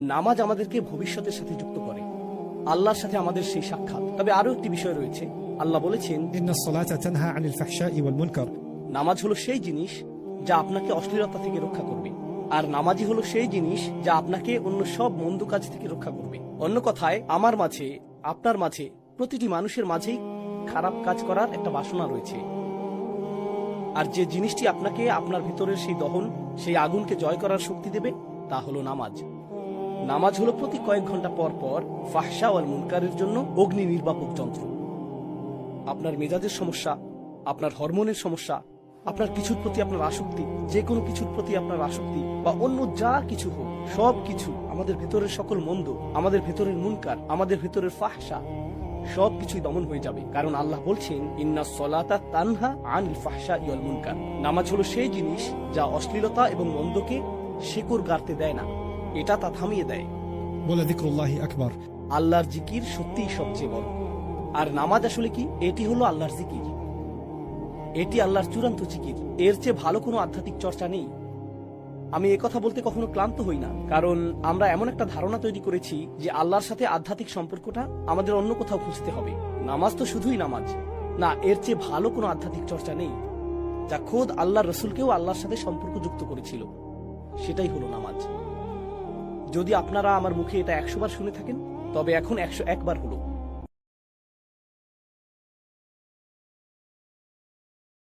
নামাজ আমাদেরকে ভবিষ্যতের সাথে যুক্ত করে, আল্লাহর সাথে আমাদের সেই সাক্ষাৎ। তবে আরো একটি বিষয় রয়েছে, আল্লাহ বলেছেন ইন্নাস সালাতা তানহা আনিল ফাহশাই ওয়াল মুনকার। নামাজ হলো সেই জিনিস যা আপনাকে অশ্লীলতা থেকে রক্ষা করবে, আর নামাজি হলো সেই জিনিস যা আপনাকে অন্য সব মন্দ কাজ থেকে রক্ষা করবে। অন্য কথায়, আমার মাঝে, আপনার মাঝে, প্রতিটি মানুষের মাঝেই খারাপ কাজ করার একটা বাসনা রয়েছে। আর যে জিনিসটি আপনাকে আপনার ভিতরের সেই দহন, সেই আগুনকে জয় করার শক্তি দেবে, তা হলো নামাজ। নামাজ হলো প্রতি কয়েক ঘন্টা পর পর ফাহশা ওয়াল মুনকারের জন্য অগ্নি নির্বাপক যন্ত্র। আপনার মেজাজের সমস্যা, আপনার হরমোনের সমস্যা, আপনার কিছুর প্রতি আপনার আসক্তি, যে কোনো কিছুর প্রতি আপনার আসক্তি, বা অন্য যা কিছু হোক, সব কিছু, আমাদের ভেতরের সকল মন্দ, আমাদের ভেতরের মুনকার, আমাদের ভেতরের ফাহশা, সব কিছুই দমন হয়ে যাবে। কারণ আল্লাহ বলছেন ইন্নাস সালাতা তানহা আনিল ফাহশা ওয়াল মুনকার। নামাজ হলো সেই জিনিস যা অশ্লীলতা এবং মন্দকে শেকড় গাড়তে দেয় না, এটা তা থামিয়ে দেয়। বলে যিকরুল্লাহি আকবার। আল্লাহর জিকির সত্যিই সবচেয়ে বড়। আর নামাজ আসলে কি? এটি হলো আল্লাহর জিকির, এটি আল্লাহর চূড়ান্ত জিকির। এর চেয়ে ভালো কোনো আধ্যাত্মিক চর্চা নেই। আমি একথা বলতে কখনো ক্লান্ত হই না, কারণ আমরা এমন একটা ধারণা তৈরি করেছি যে আল্লাহর সাথে আধ্যাত্মিক সম্পর্কটা আমাদের অন্য কোথাও খুঁজতে হবে। নামাজ তো শুধুই নামাজ না, এর চেয়ে ভালো কোনো আধ্যাত্মিক চর্চা নেই, যা খোদ আল্লাহর রসুলকেও আল্লাহর সাথে সম্পর্ক যুক্ত করেছিল। সেটাই হলো নামাজ। যদি আপনারা আমার মুখে এটা 100 বার শুনে থাকেন, তবে এখন 101 বার হলো।